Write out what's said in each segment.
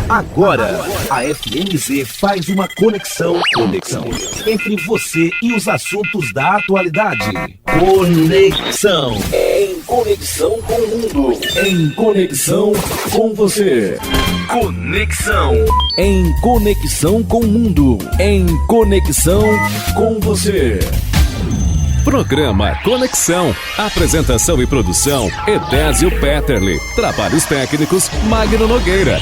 Agora, a FMZ faz uma conexão entre você e os assuntos da atualidade. Conexão. Em conexão com o mundo. Em conexão com você. Conexão. Em conexão com o mundo. Em conexão com você. Programa Conexão. Apresentação e produção, Edésio Petterle. Trabalhos técnicos, Magno Nogueira.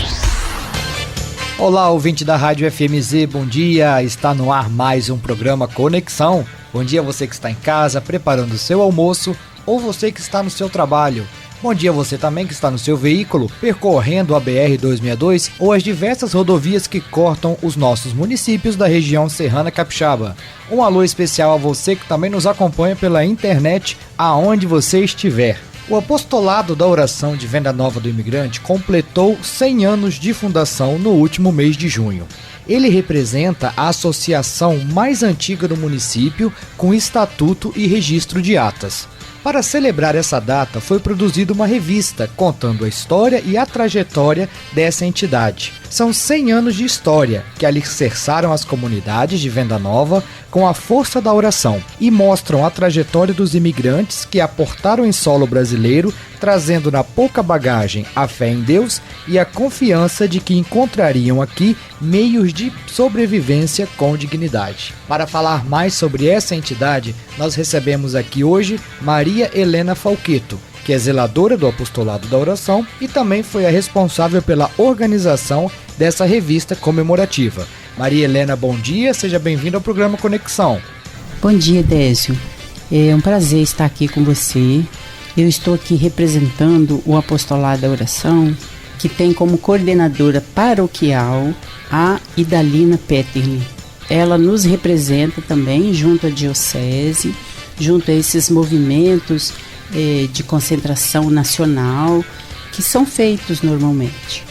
Olá, ouvinte da Rádio FMZ, bom dia. Está no ar mais um programa Conexão. Bom dia você que está em casa, preparando o seu almoço, ou você que está no seu trabalho. Bom dia você também que está no seu veículo, percorrendo a BR-262 ou as diversas rodovias que cortam os nossos municípios da região serrana capixaba. Um alô especial a você que também nos acompanha pela internet, aonde você estiver. O Apostolado da Oração de Venda Nova do Imigrante completou 100 anos de fundação no último mês de junho. Ele representa a associação mais antiga do município, com estatuto e registro de atas. Para celebrar essa data, foi produzida uma revista contando a história e a trajetória dessa entidade. São 100 anos de história que alicerçaram as comunidades de Venda Nova com a força da oração e mostram a trajetória dos imigrantes que aportaram em solo brasileiro, trazendo na pouca bagagem a fé em Deus e a confiança de que encontrariam aqui meios de sobrevivência com dignidade. Para falar mais sobre essa entidade, nós recebemos aqui hoje Maria Helena Falqueto, que é zeladora do Apostolado da Oração e também foi a responsável pela organização dessa revista comemorativa. Maria Helena, bom dia, seja bem-vinda ao programa Conexão. Bom dia, Désio. É um prazer estar aqui com você. Eu estou aqui representando o Apostolado da Oração, que tem como coordenadora paroquial a Idalina Petterle. Ela nos representa também junto à Diocese, junto a esses movimentos de concentração nacional que são feitos normalmente.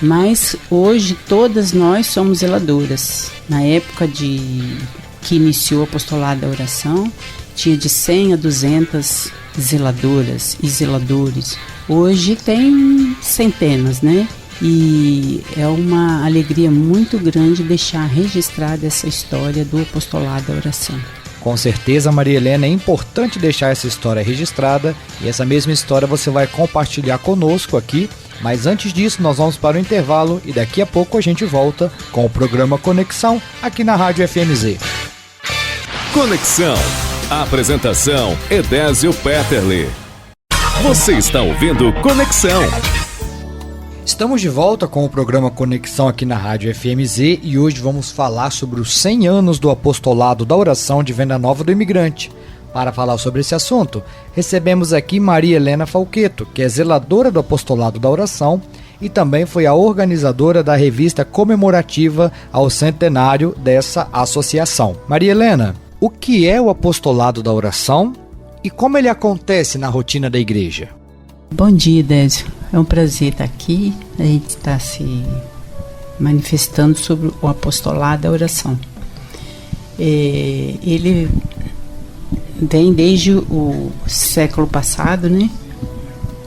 Mas hoje todas nós somos zeladoras. Na época que iniciou o Apostolado da Oração, tinha de 100 a 200 zeladoras e zeladores. Hoje tem centenas, né? E é uma alegria muito grande deixar registrada essa história do Apostolado da Oração. Com certeza, Maria Helena, é importante deixar essa história registrada e essa mesma história você vai compartilhar conosco aqui. Mas antes disso, nós vamos para o intervalo e daqui a pouco a gente volta com o programa Conexão aqui na Rádio FMZ. Conexão. Apresentação, Edésio Petterle. Você está ouvindo Conexão. Estamos de volta com o programa Conexão aqui na Rádio FMZ e hoje vamos falar sobre os 100 anos do Apostolado da Oração de Venda Nova do Imigrante. Para falar sobre esse assunto, recebemos aqui Maria Helena Falqueto, que é zeladora do Apostolado da Oração e também foi a organizadora da revista comemorativa ao centenário dessa associação. Maria Helena, o que é o Apostolado da Oração e como ele acontece na rotina da igreja? Bom dia, Désio. É um prazer estar aqui. A gente está se manifestando sobre o Apostolado da Oração. Ele vem desde o século passado, né?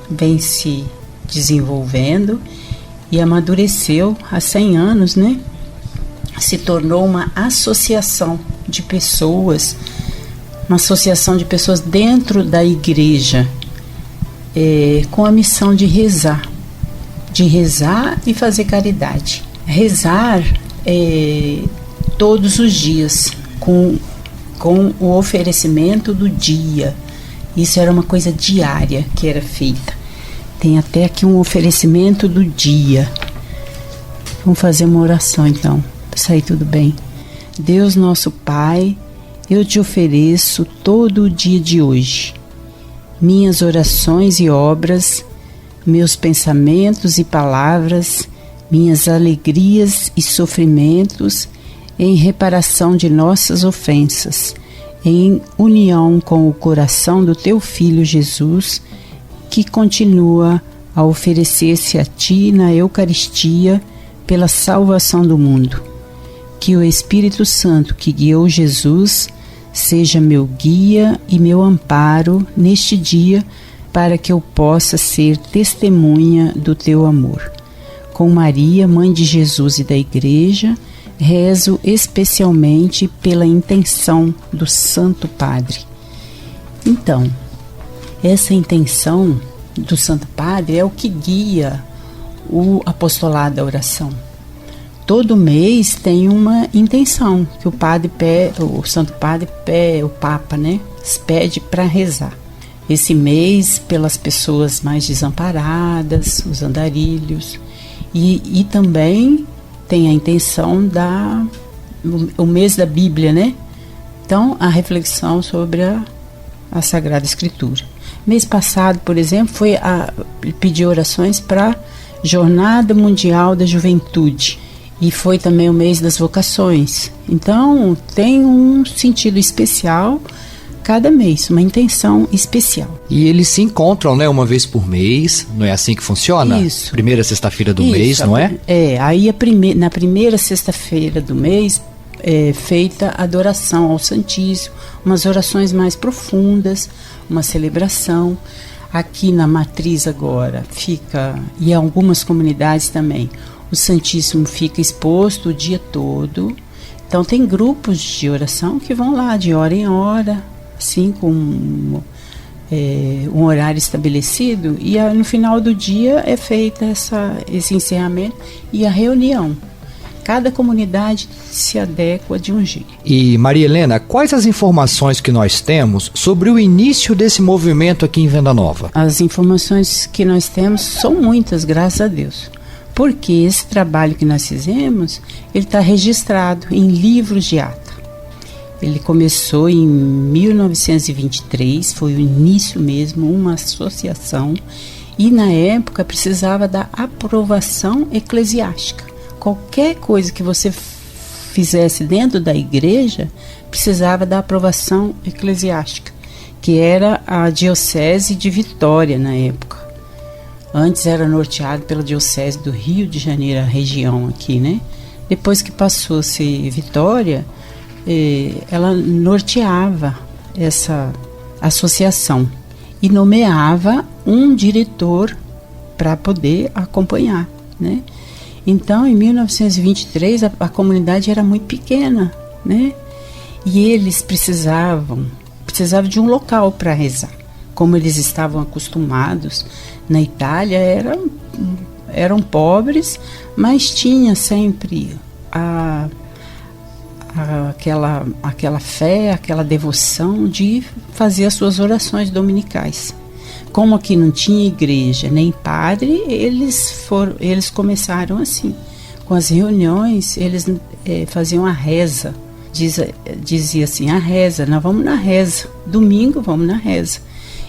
Vem se desenvolvendo e amadureceu há 100 anos, né? Se tornou uma associação de pessoas, dentro da igreja, com a missão de rezar e fazer caridade. Rezar todos os dias, com o oferecimento do dia. Isso era uma coisa diária que era feita. Tem até aqui um oferecimento do dia. Vamos fazer uma oração então, para sair tudo bem. Deus nosso Pai, eu te ofereço todo o dia de hoje. Minhas orações e obras, meus pensamentos e palavras, minhas alegrias e sofrimentos, em reparação de nossas ofensas, em união com o coração do teu Filho Jesus, que continua a oferecer-se a ti na Eucaristia pela salvação do mundo. Que o Espírito Santo que guiou Jesus seja meu guia e meu amparo neste dia, para que eu possa ser testemunha do teu amor. com Maria, mãe de Jesus e da Igreja, rezo especialmente pela intenção do Santo Padre. Então, essa intenção do Santo Padre é o que guia o apostolado da oração. Todo mês tem uma intenção que o Santo Padre, o Papa, né, pede para rezar. Esse mês pelas pessoas mais desamparadas, os andarilhos, e também tem a intenção o mês da Bíblia, né? Então, a reflexão sobre a Sagrada Escritura. Mês passado, por exemplo, pedir orações para a Jornada Mundial da Juventude. E foi também o mês das vocações. Então, tem um sentido especial cada mês, uma intenção especial. E eles se encontram, né, uma vez por mês, não é assim que funciona? Isso. Primeira sexta-feira do mês, não é? Aí na primeira sexta-feira do mês é feita a adoração ao Santíssimo, umas orações mais profundas, uma celebração. Aqui na Matriz agora fica, e em algumas comunidades também, o Santíssimo fica exposto o dia todo. Então tem grupos de oração que vão lá de hora em hora, assim, com um horário estabelecido, e no final do dia é feita esse encerramento e a reunião. Cada comunidade se adequa de um jeito. E Maria Helena, quais as informações que nós temos sobre o início desse movimento aqui em Venda Nova? As informações que nós temos são muitas, graças a Deus. Porque esse trabalho que nós fizemos, ele está registrado em livros de ata. Ele começou em 1923, foi o início mesmo, uma associação, e na época precisava da aprovação eclesiástica. Qualquer coisa que você fizesse dentro da igreja precisava da aprovação eclesiástica, que era a Diocese de Vitória na época. Antes era norteado pela Diocese do Rio de Janeiro, a região aqui, né? Depois que passou a ser Vitória, ela norteava essa associação e nomeava um diretor para poder acompanhar, né? Então, em 1923, a comunidade era muito pequena, né? E eles precisavam de um local para rezar. Como eles estavam acostumados na Itália, eram pobres, mas tinha sempre aquela fé, aquela devoção de fazer as suas orações dominicais. Como aqui não tinha igreja nem padre, eles começaram assim. Com as reuniões, eles faziam a reza. Dizia assim, a reza, nós vamos na reza. Domingo, vamos na reza.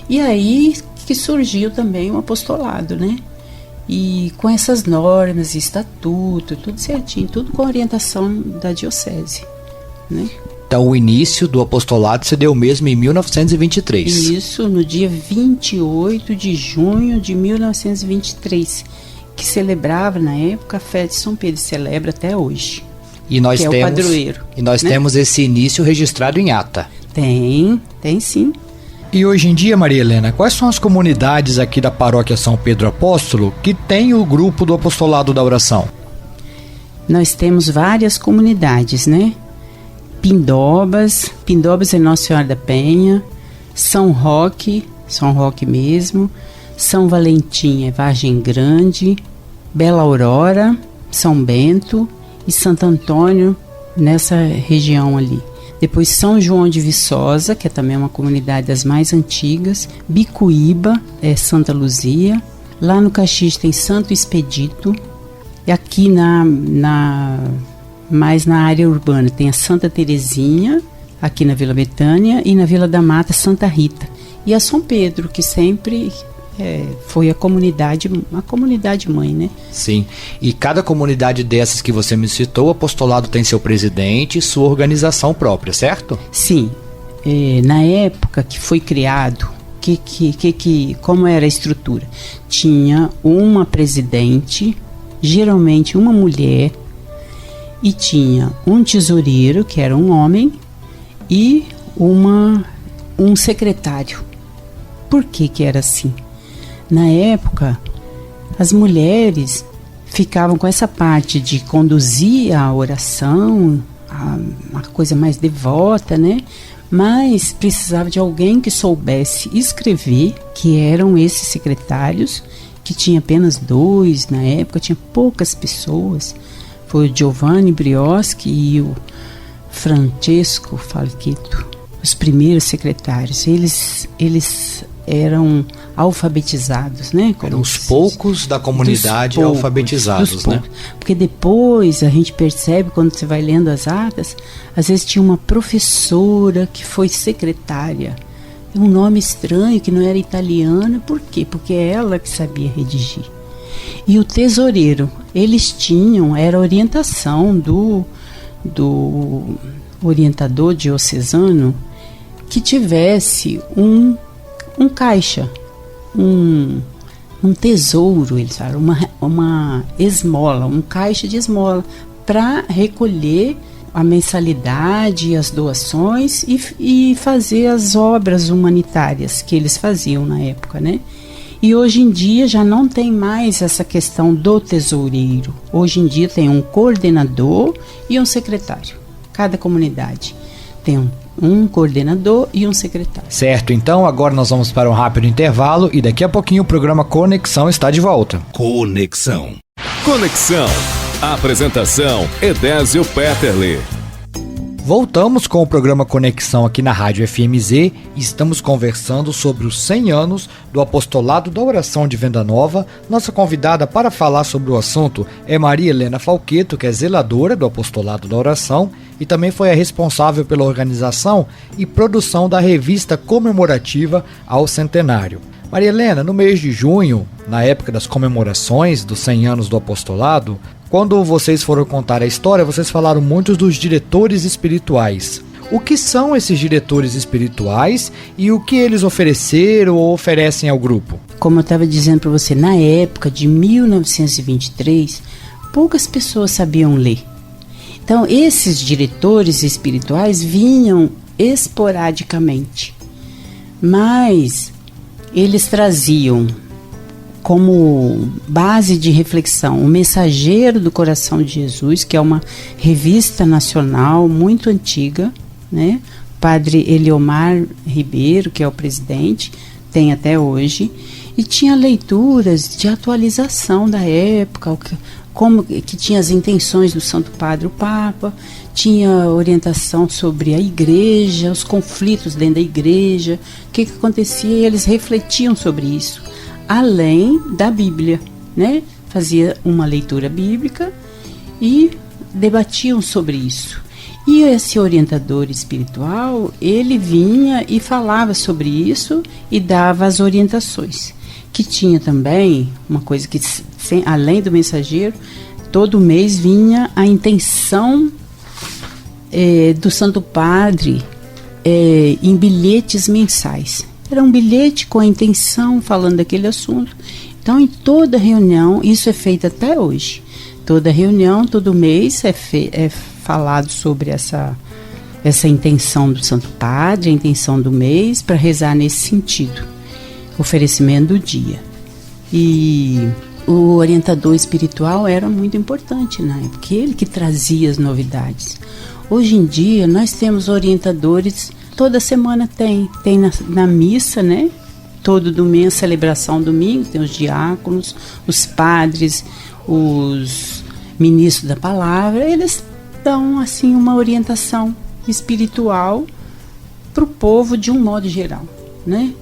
E aí que surgiu também o apostolado, né? E com essas normas, estatuto, tudo certinho, tudo com orientação da diocese, né? Então o início do apostolado se deu mesmo em 1923. Isso, no dia 28 de junho de 1923, que celebrava na época a festa de São Pedro, celebra até hoje. E nós que temos, é o padroeiro. E nós temos esse início registrado em ata. Tem sim. E hoje em dia, Maria Helena, quais são as comunidades aqui da Paróquia São Pedro Apóstolo que tem o grupo do apostolado da oração? Nós temos várias comunidades, né? Pindobas é Nossa Senhora da Penha, São Roque mesmo, São Valentim é Vargem Grande, Bela Aurora, São Bento e Santo Antônio, nessa região ali. Depois São João de Viçosa, que é também uma comunidade das mais antigas, Bicuíba é Santa Luzia, lá no Caxias tem Santo Expedito, e aqui mais na área urbana tem a Santa Terezinha, aqui na Vila Betânia, e na Vila da Mata, Santa Rita. E a São Pedro, que sempre foi a comunidade mãe, né? Sim, e cada comunidade dessas que você me citou, o apostolado tem seu presidente e sua organização própria, certo? Sim, na época que foi criado, como era a estrutura? Tinha uma presidente, geralmente uma mulher, e tinha um tesoureiro, que era um homem, e um secretário. Por que era assim? Na época, as mulheres ficavam com essa parte de conduzir a oração, a coisa mais devota, né? Mas precisava de alguém que soubesse escrever, que eram esses secretários, que tinha apenas 2 na época, tinha poucas pessoas. Foi o Giovanni Brioschi e o Francesco Falchetto, os primeiros secretários. Eles eram alfabetizados, né? Eram os poucos da comunidade alfabetizados, né? Porque depois a gente percebe, quando você vai lendo as atas, às vezes tinha uma professora que foi secretária. Um nome estranho, que não era italiano. Por quê? Porque é ela que sabia redigir. E o tesoureiro, eles tinham, era orientação do orientador diocesano, que tivesse um caixa, um tesouro, eles falam, uma esmola, um caixa de esmola, para recolher a mensalidade, as doações e fazer as obras humanitárias que eles faziam na época, né? E hoje em dia já não tem mais essa questão do tesoureiro. Hoje em dia tem um coordenador e um secretário. Cada comunidade tem um coordenador e um secretário. Certo, então agora nós vamos para um rápido intervalo e daqui a pouquinho o programa Conexão está de volta. Conexão. Conexão. Apresentação: Edésio Petterle. Voltamos com o programa Conexão aqui na Rádio FMZ e estamos conversando sobre os 100 anos do Apostolado da Oração de Venda Nova. Nossa convidada para falar sobre o assunto é Maria Helena Falchetto, que é zeladora do Apostolado da Oração e também foi a responsável pela organização e produção da revista comemorativa ao centenário. Maria Helena, no mês de junho, na época das comemorações dos 100 anos do apostolado, quando vocês foram contar a história, vocês falaram muito dos diretores espirituais. O que são esses diretores espirituais e o que eles ofereceram ou oferecem ao grupo? Como eu estava dizendo para você, na época de 1923, poucas pessoas sabiam ler. Então, esses diretores espirituais vinham esporadicamente, mas eles traziam como base de reflexão o Mensageiro do Coração de Jesus, que é uma revista nacional muito antiga, né? Padre Eliomar Ribeiro, que é o presidente, tem até hoje, e tinha leituras de atualização da época, como que tinha as intenções do Santo Padre, o Papa, tinha orientação sobre a igreja, os conflitos dentro da igreja, o que acontecia, e eles refletiam sobre isso, além da Bíblia, né? Fazia uma leitura bíblica e debatiam sobre isso. E esse orientador espiritual, ele vinha e falava sobre isso e dava as orientações. Que tinha também uma coisa que, além do mensageiro, todo mês vinha a intenção do Santo Padre em bilhetes mensais. Era um bilhete com a intenção, falando daquele assunto. Então, em toda reunião, isso é feito até hoje. Toda reunião, todo mês é falado sobre essa intenção do Santo Padre, a intenção do mês, para rezar nesse sentido. Oferecimento do dia. E o orientador espiritual era muito importante na época, ele que trazia as novidades. Hoje em dia, nós temos orientadores. Toda semana tem na missa, né? Todo domingo, celebração domingo, tem os diáconos, os padres, os ministros da palavra, eles dão assim uma orientação espiritual para o povo de um modo geral, né?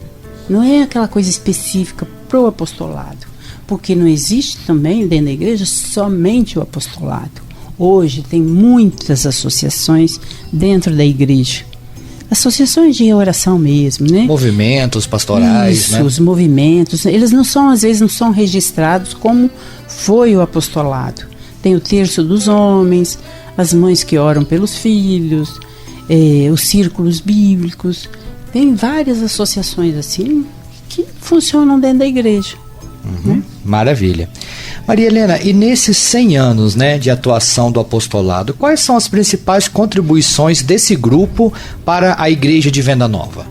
Não é aquela coisa específica para o apostolado, porque não existe também dentro da igreja somente o apostolado. Hoje tem muitas associações dentro da igreja. Associações de oração mesmo, né? Movimentos pastorais, isso, né? Os movimentos, eles não são, às vezes, não são registrados como foi o apostolado. Tem o terço dos homens, as mães que oram pelos filhos, os círculos bíblicos. Tem várias associações assim que funcionam dentro da igreja. Né? Maravilha. Maria Helena, e nesses 100 anos, né, de atuação do apostolado, quais são as principais contribuições desse grupo para a Igreja de Venda Nova?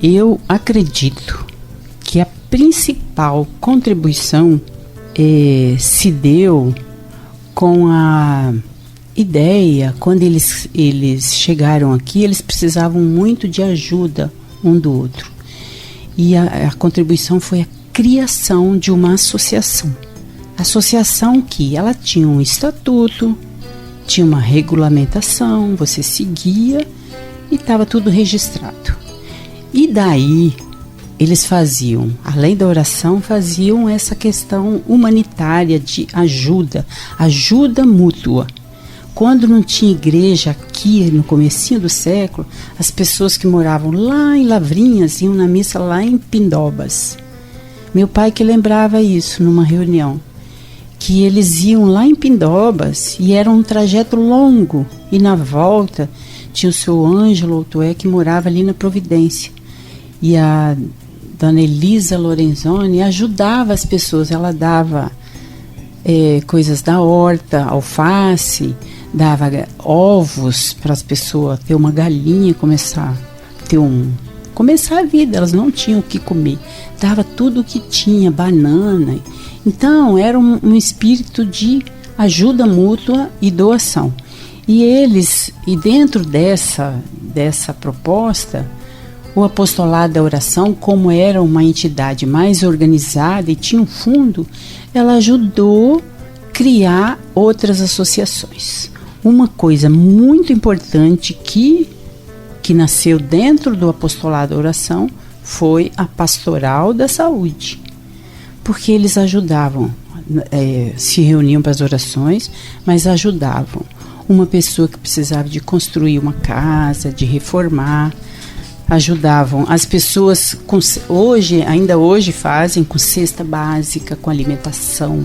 Eu acredito que a principal contribuição se deu com a ideia, quando eles chegaram aqui, eles precisavam muito de ajuda um do outro. E a contribuição foi a criação de uma associação. Associação que ela tinha um estatuto, tinha uma regulamentação, você seguia e estava tudo registrado. E daí eles faziam, além da oração, faziam essa questão humanitária de ajuda mútua. Quando não tinha igreja aqui no comecinho do século, as pessoas que moravam lá em Lavrinhas iam na missa lá em Pindobas. Meu pai que lembrava isso numa reunião, que eles iam lá em Pindobas e era um trajeto longo, e na volta tinha o seu Ângelo Otué que morava ali na Providência, e a Dona Elisa Lorenzoni ajudava as pessoas. Ela dava coisas da horta, alface, dava ovos para as pessoas ter uma galinha, começar a vida. Elas não tinham o que comer, dava tudo o que tinha, banana. Então era um espírito de ajuda mútua e doação. E dentro dessa proposta, o apostolado da oração, como era uma entidade mais organizada e tinha um fundo, ela ajudou a criar outras associações. Uma coisa muito importante que nasceu dentro do apostolado da oração foi a pastoral da saúde, porque eles ajudavam, se reuniam para as orações, mas ajudavam uma pessoa que precisava de construir uma casa, de reformar, ajudavam as pessoas ainda hoje fazem com cesta básica, com alimentação,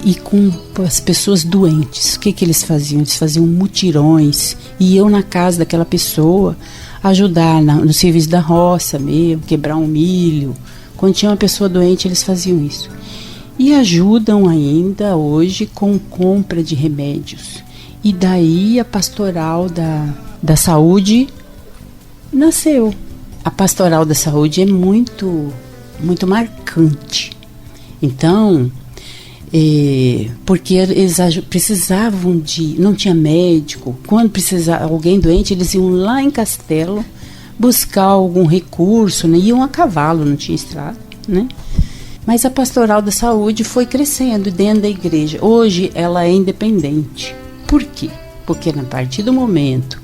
e com as pessoas doentes. O que eles faziam? Eles faziam mutirões, iam na casa daquela pessoa ajudar no serviço da roça mesmo, quebrar um milho. Quando tinha uma pessoa doente, eles faziam isso. E ajudam ainda hoje com compra de remédios. E daí a pastoral da saúde nasceu. A pastoral da saúde é muito, muito marcante. Então, porque eles precisavam não tinha médico. Quando precisava alguém doente, eles iam lá em Castelo buscar algum recurso, né? Iam a cavalo, não tinha estrada, né? Mas a pastoral da saúde foi crescendo dentro da igreja. Hoje ela é independente. Por quê? Porque a partir do momento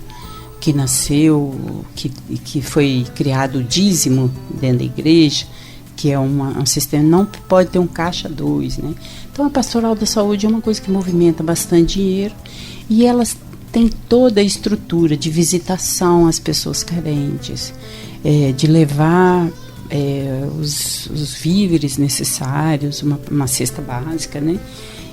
que nasceu, que foi criado o dízimo dentro da igreja, que é um sistema, não pode ter um caixa 2, né? Então a pastoral da saúde é uma coisa que movimenta bastante dinheiro, e elas têm toda a estrutura de visitação às pessoas carentes, de levar os víveres necessários, uma cesta básica, né?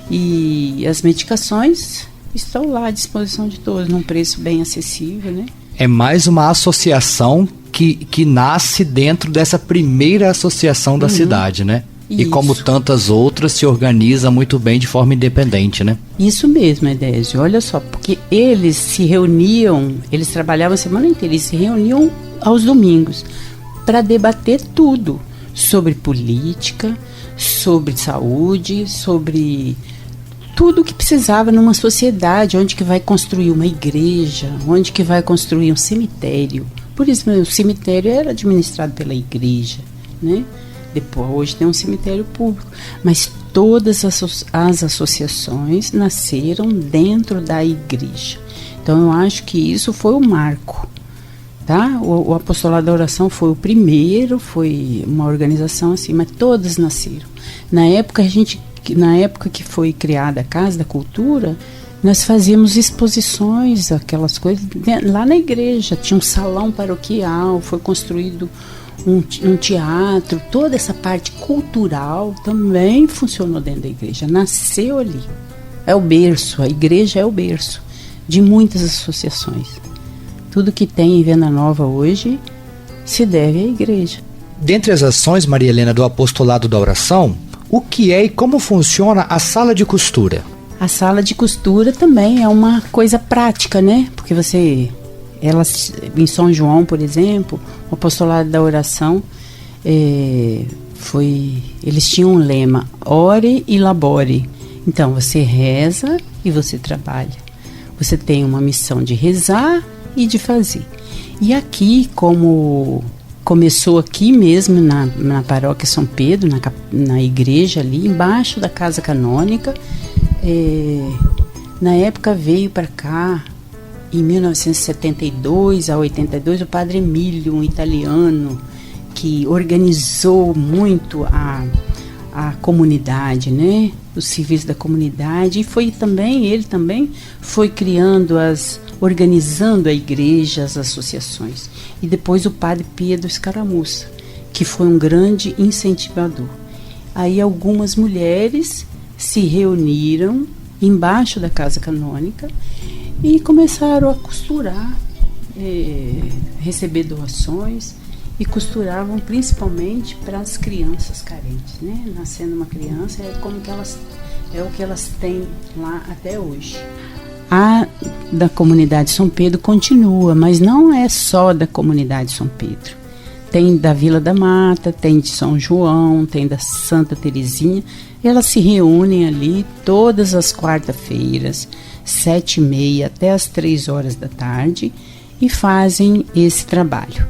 E as medicações estão lá à disposição de todos, num preço bem acessível, né? É mais uma associação que nasce dentro dessa primeira associação da cidade, né? Isso. E como tantas outras, se organiza muito bem de forma independente, né? Isso mesmo, Edésio. Olha só, porque eles se reuniam, eles trabalhavam a semana inteira, eles se reuniam aos domingos para debater tudo sobre política, sobre saúde, sobre tudo que precisava numa sociedade, onde que vai construir uma igreja, onde que vai construir um cemitério. Por isso, o cemitério era administrado pela igreja, né? Depois, hoje tem um cemitério público. Mas todas as associações nasceram dentro da igreja. Então, eu acho que isso foi o marco, tá? O apostolado da oração foi o primeiro, foi uma organização assim, mas todas nasceram. Na época que foi criada a Casa da Cultura, nós fazíamos exposições, aquelas coisas, lá na igreja. Tinha um salão paroquial, foi construído um teatro, toda essa parte cultural também funcionou dentro da igreja, nasceu ali. É o berço, a igreja é o berço de muitas associações. Tudo que tem em Venda Nova hoje se deve à igreja. Dentre as ações, Maria Helena, do apostolado da oração, o que é e como funciona a sala de costura? A sala de costura também é uma coisa prática, né? Porque em São João, por exemplo, o apostolado da oração, eles tinham um lema, ore e labore. Então, você reza e você trabalha. Você tem uma missão de rezar e de fazer. E aqui, como começou aqui mesmo na paróquia São Pedro, na igreja ali, embaixo da Casa Canônica, na época veio para cá, em 1972 a 82, o padre Emílio, um italiano, que organizou muito a comunidade, né? O serviço da comunidade, e ele também foi organizando a igreja, as associações. E depois o padre Pedro Escaramuça, que foi um grande incentivador. Aí algumas mulheres se reuniram embaixo da Casa Canônica e começaram a costurar, receber doações, e costuravam principalmente para as crianças carentes, né? Nascendo uma criança é o que elas têm lá até hoje. A da comunidade São Pedro continua, mas não é só da comunidade São Pedro. Tem da Vila da Mata, tem de São João, tem da Santa Terezinha. Elas se reúnem ali todas as quarta-feiras, 7h30 até as 3h da tarde, e fazem esse trabalho.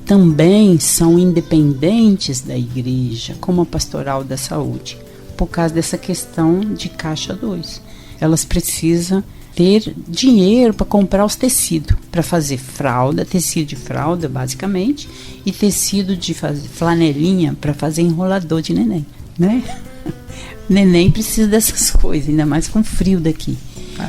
Também são independentes da igreja, como a Pastoral da Saúde, por causa dessa questão de caixa 2. Elas precisam ter dinheiro para comprar os tecidos, para fazer fralda, tecido de fralda basicamente, e tecido de flanelinha para fazer enrolador de neném, né? Neném precisa dessas coisas, ainda mais com frio daqui.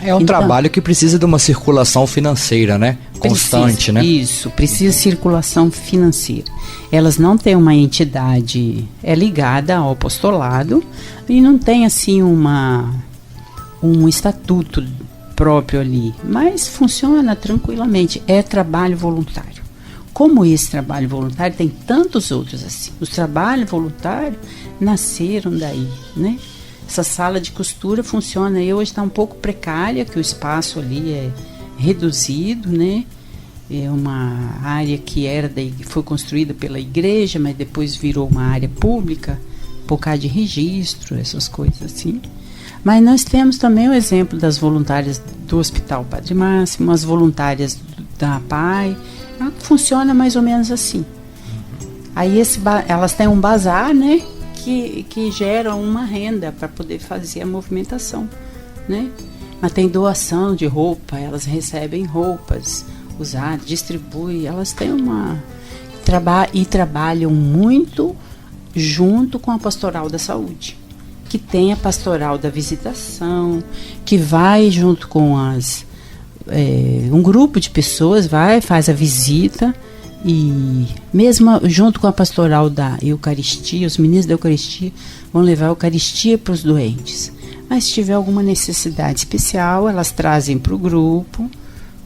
É um trabalho que precisa de uma circulação financeira, né? Constante, né? Isso, precisa de circulação financeira. Elas não têm uma entidade, é ligada ao apostolado e não tem assim um estatuto próprio ali, mas funciona tranquilamente, é trabalho voluntário. Como esse trabalho voluntário tem tantos outros assim. Os trabalhos voluntários nasceram daí, né? Essa sala de costura funciona e hoje está um pouco precária, que o espaço ali é reduzido, né? É uma área que foi construída pela igreja, mas depois virou uma área pública, por causa de registro, essas coisas assim. Mas nós temos também o exemplo das voluntárias do Hospital Padre Máximo, as voluntárias da PAI, funciona mais ou menos assim. Aí elas têm um bazar, né? Que gera uma renda para poder fazer a movimentação, né? Mas tem doação de roupa, elas recebem roupas usadas, distribuem, elas têm trabalham muito junto com a Pastoral da Saúde, que tem a Pastoral da Visitação, que vai junto com um grupo de pessoas, faz a visita. E mesmo junto com a Pastoral da Eucaristia, os ministros da Eucaristia vão levar a Eucaristia para os doentes. Mas se tiver alguma necessidade especial, elas trazem para o grupo,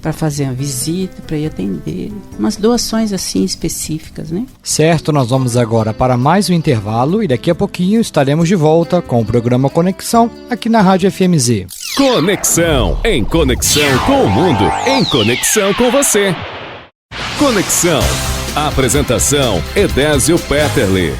para fazer uma visita, para ir atender. Umas doações assim específicas, né? Certo, nós vamos agora para mais um intervalo e daqui a pouquinho estaremos de volta com o programa Conexão aqui na Rádio FMZ. Conexão, em conexão com o mundo, em conexão com você. Conexão. Apresentação: Edésio Petterle.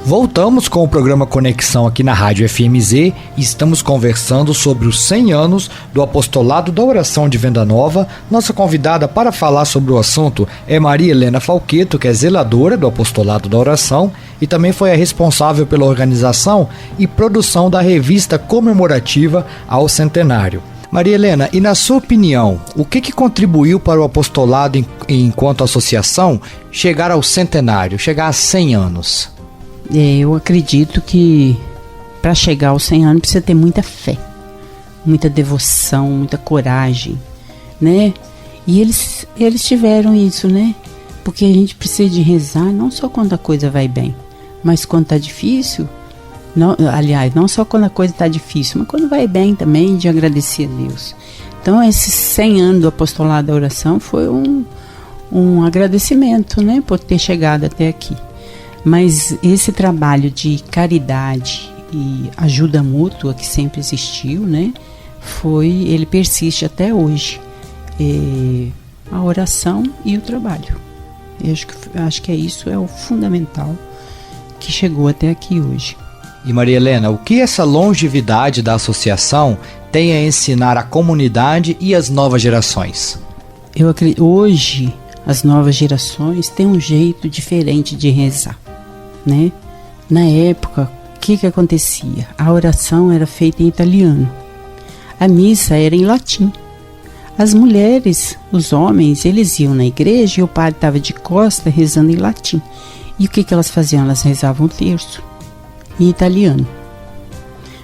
Voltamos com o programa Conexão aqui na Rádio FMZ e estamos conversando sobre os 100 anos do Apostolado da Oração de Venda Nova. Nossa convidada para falar sobre o assunto é Maria Helena Falqueto, que é zeladora do Apostolado da Oração e também foi a responsável pela organização e produção da revista comemorativa ao centenário. Maria Helena, e na sua opinião, o que contribuiu para o apostolado enquanto associação chegar ao centenário, chegar a 100 anos? Eu acredito que para chegar aos 100 anos precisa ter muita fé, muita devoção, muita coragem, né? E eles tiveram isso, né? Porque a gente precisa de rezar não só quando a coisa vai bem, mas quando está difícil. Não só quando a coisa está difícil, mas quando vai bem também, de agradecer a Deus. Então, esses 100 anos do Apostolado da Oração foi um agradecimento, né, por ter chegado até aqui. Mas esse trabalho de caridade e ajuda mútua que sempre existiu, né, ele persiste até hoje. A oração e o trabalho. Eu acho que isso é o fundamental que chegou até aqui hoje. E Maria Helena, o que essa longevidade da associação tem a ensinar à comunidade e às novas gerações? Eu acredito, hoje as novas gerações têm um jeito diferente de rezar, né? Na época, o que acontecia? A oração era feita em italiano, a missa era em latim. As mulheres, os homens, eles iam na igreja e o padre estava de costa rezando em latim. E o que elas faziam? Elas rezavam o terço em italiano.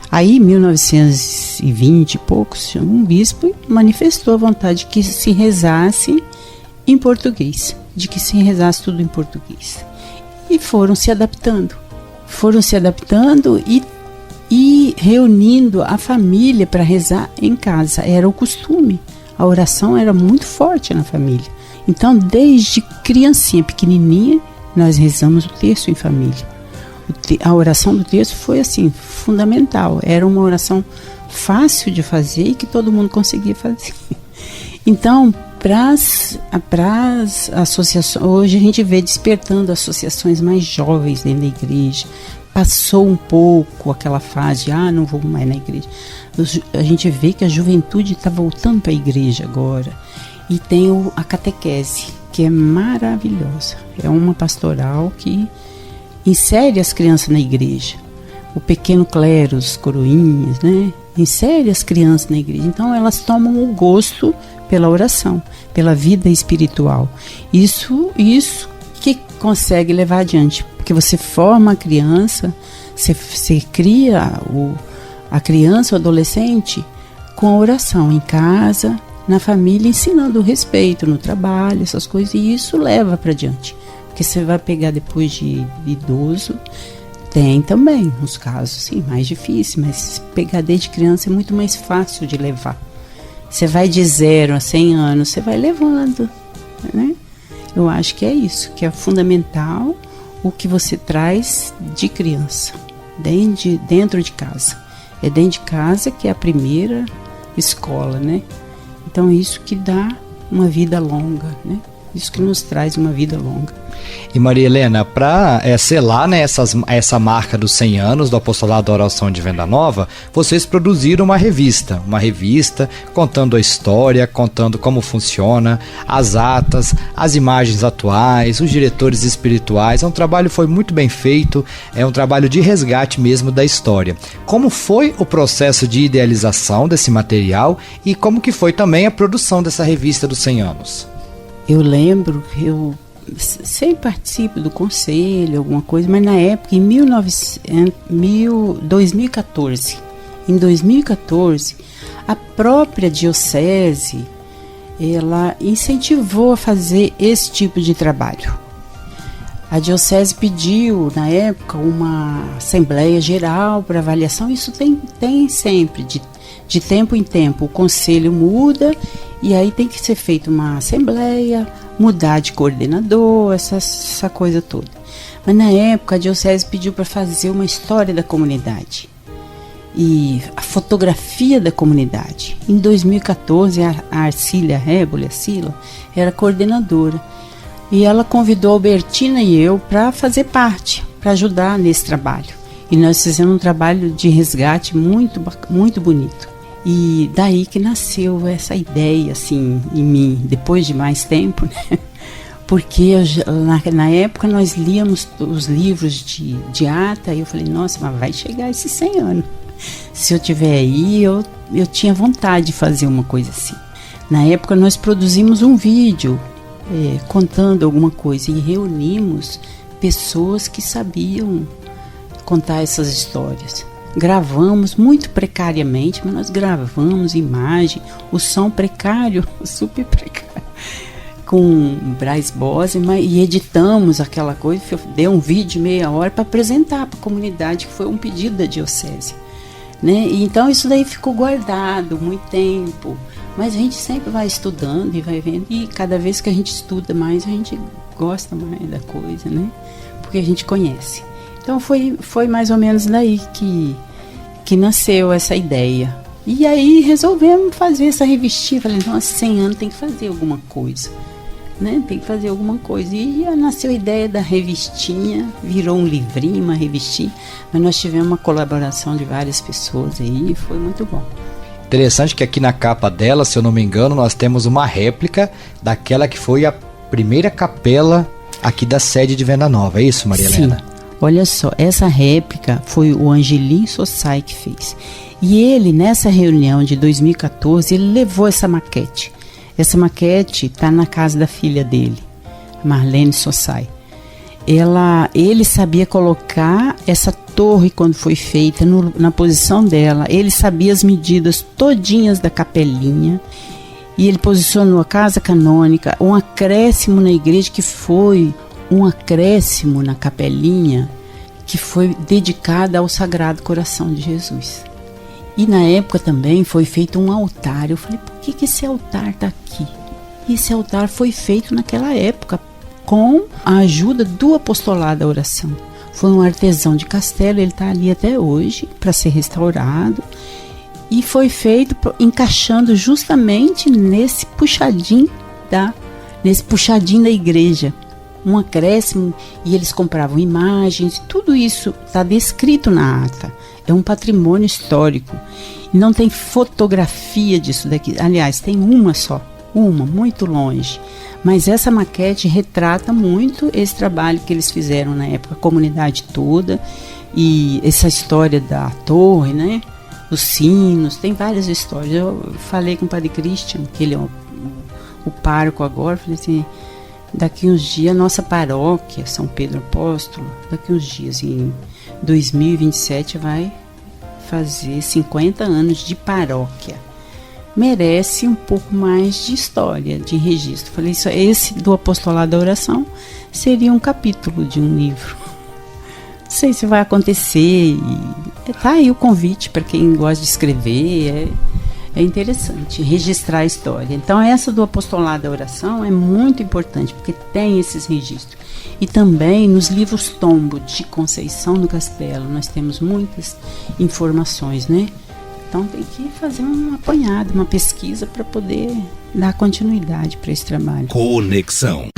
Aí, em 1920 e poucos, um bispo manifestou a vontade de que se rezasse em português, de que se rezasse tudo em português. E foram se adaptando e reunindo a família para rezar em casa. Era o costume, a oração era muito forte na família. Então, desde criancinha, pequenininha, nós rezamos o terço em família. A oração do terço foi assim, fundamental. Era uma oração fácil de fazer e que todo mundo conseguia fazer. Então, para as associações, hoje a gente vê despertando associações mais jovens dentro da igreja. Passou um pouco aquela fase de, não vou mais na igreja. A gente vê que a juventude está voltando para a igreja agora. E tem a catequese, que é maravilhosa. É uma pastoral que insere as crianças na igreja. O pequeno clero, os coroinhas, né? Insere as crianças na igreja. Então elas tomam o gosto pela oração, pela vida espiritual. Isso que consegue levar adiante. Porque você forma a criança, você cria a criança, o adolescente, com a oração em casa, na família, ensinando o respeito no trabalho, essas coisas. E isso leva para adiante. Porque você vai pegar depois de idoso, tem também uns casos sim, mais difíceis, mas pegar desde criança é muito mais fácil de levar. Você vai de 0 a 100 anos, você vai levando, né? Eu acho que é isso, que é fundamental o que você traz de criança, dentro de casa. É dentro de casa que é a primeira escola, né? Então isso que dá uma vida longa, né? Isso que nos traz uma vida longa. E Maria Helena, para selar, né, essa marca dos 100 anos do Apostolado da Oração de Venda Nova, vocês produziram uma revista contando a história, contando como funciona, as atas, as imagens atuais, os diretores espirituais. Um trabalho foi muito bem feito, é um trabalho de resgate mesmo da história. Como foi o processo de idealização desse material e como que foi também a produção dessa revista dos 100 anos? Eu lembro que eu sempre participo do conselho, alguma coisa, mas na época, em 2014, a própria diocese, ela incentivou a fazer esse tipo de trabalho. A diocese pediu, na época, uma assembleia geral para avaliação. Isso tem sempre, de tempo em tempo, o conselho muda e aí tem que ser feita uma assembleia, mudar de coordenador, essa coisa toda. Mas na época a diocese pediu para fazer uma história da comunidade e a fotografia da comunidade. Em 2014 a Arcília Reboli, a Sila, era coordenadora e ela convidou a Albertina e eu para fazer parte, para ajudar nesse trabalho. E nós fizemos um trabalho de resgate muito, muito bonito. E daí que nasceu essa ideia, assim, em mim, depois de mais tempo, né? Porque na época nós líamos os livros de ata e eu falei, nossa, mas vai chegar esses 100 anos. Se eu tiver aí, eu tinha vontade de fazer uma coisa assim. Na época nós produzimos um vídeo contando alguma coisa e reunimos pessoas que sabiam contar essas histórias. Gravamos muito precariamente, mas nós gravamos imagem, o som precário, super precário, com Braz Bose, e editamos aquela coisa, deu um vídeo de meia hora para apresentar para a comunidade, que foi um pedido da diocese, né? E então isso daí ficou guardado muito tempo, mas a gente sempre vai estudando e vai vendo, e cada vez que a gente estuda mais, a gente gosta mais da coisa, né? Porque a gente conhece. Então foi mais ou menos daí que nasceu essa ideia. E aí resolvemos fazer essa revistinha. Falei, nossa, 100 anos tem que fazer alguma coisa, né? Tem que fazer alguma coisa. E nasceu a ideia da revistinha, virou um livrinho, uma revistinha, mas nós tivemos uma colaboração de várias pessoas aí e foi muito bom. Interessante que aqui na capa dela, se eu não me engano, nós temos uma réplica daquela que foi a primeira capela aqui da sede de Venda Nova, é isso, Maria Helena? Sim. Olha só, essa réplica foi o Angelim Sossai que fez. E ele, nessa reunião de 2014, ele levou essa maquete. Essa maquete está na casa da filha dele, Marlene Sossai. Ele sabia colocar essa torre quando foi feita na posição dela. Ele sabia as medidas todinhas da capelinha. E ele posicionou a casa canônica, um acréscimo na igreja que foi um acréscimo na capelinha que foi dedicada ao Sagrado Coração de Jesus. E na época também foi feito um altar. Eu falei, por que esse altar está aqui? Esse altar foi feito naquela época com a ajuda do apostolado da oração. Foi um artesão de Castelo, ele está ali até hoje para ser restaurado. E foi feito encaixando justamente nesse puxadinho da igreja. Um acréscimo, e eles compravam imagens, tudo isso está descrito na ata. É um patrimônio histórico. E não tem fotografia disso daqui. Aliás, tem uma só, muito longe. Mas essa maquete retrata muito esse trabalho que eles fizeram na época, a comunidade toda, e essa história da torre, né? Os sinos, tem várias histórias. Eu falei com o Padre Christian, que ele é o pároco agora, falei assim, daqui uns dias a nossa paróquia, São Pedro Apóstolo, daqui uns dias, em 2027, vai fazer 50 anos de paróquia. Merece um pouco mais de história, de registro. Falei, esse do apostolado da oração seria um capítulo de um livro. Não sei se vai acontecer. Tá aí o convite para quem gosta de escrever. É interessante registrar a história. Então essa do apostolado da oração é muito importante, porque tem esses registros. E também nos livros tombo de Conceição do Castelo nós temos muitas informações, né? Então tem que fazer um apanhado, uma pesquisa para poder dar continuidade para esse trabalho. Conexão.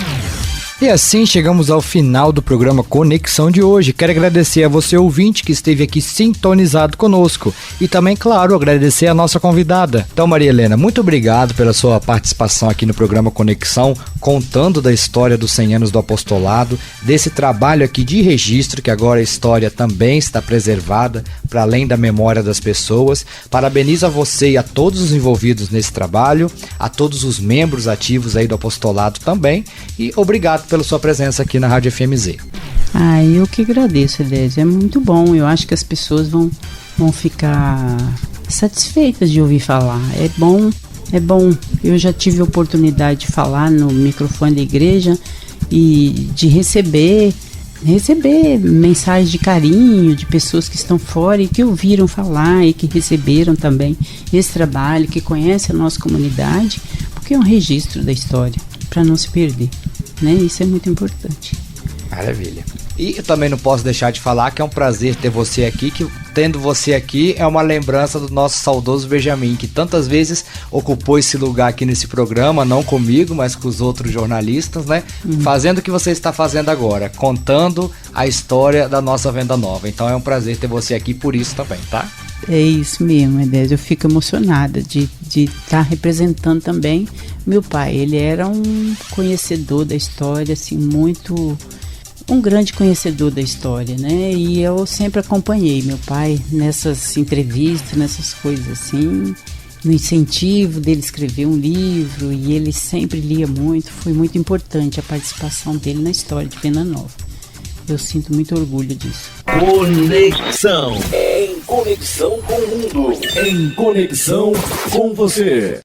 E assim chegamos ao final do programa Conexão de hoje. Quero agradecer a você, ouvinte, que esteve aqui sintonizado conosco. E também, claro, agradecer a nossa convidada. Então, Maria Helena, muito obrigado pela sua participação aqui no programa Conexão, contando da história dos 100 anos do apostolado, desse trabalho aqui de registro, que agora a história também está preservada, para além da memória das pessoas. Parabenizo a você e a todos os envolvidos nesse trabalho, a todos os membros ativos aí do apostolado também. E obrigado pela sua presença aqui na Rádio FMZ. Eu que agradeço, Edésio. É muito bom. Eu acho que as pessoas vão ficar satisfeitas de ouvir falar. É bom. Eu já tive a oportunidade de falar no microfone da igreja e de receber mensagens de carinho de pessoas que estão fora e que ouviram falar e que receberam também esse trabalho, que conhecem a nossa comunidade, porque é um registro da história, para não se perder. Né? Isso é muito importante. Maravilha. E eu também não posso deixar de falar que é um prazer ter você aqui, que tendo você aqui é uma lembrança do nosso saudoso Benjamin, que tantas vezes ocupou esse lugar aqui nesse programa, não comigo, mas com os outros jornalistas, né? Fazendo o que você está fazendo agora, contando a história da nossa Venda Nova. Então é um prazer ter você aqui por isso também, tá? É isso mesmo, Edésio. Eu fico emocionada de estar representando também meu pai. Ele era um conhecedor da história, assim, um grande conhecedor da história, né? E eu sempre acompanhei meu pai nessas entrevistas, nessas coisas assim, no incentivo dele escrever um livro, e ele sempre lia muito. Foi muito importante a participação dele na história de Venda Nova. Eu sinto muito orgulho disso. Conexão. Em conexão com o mundo. Em conexão com você.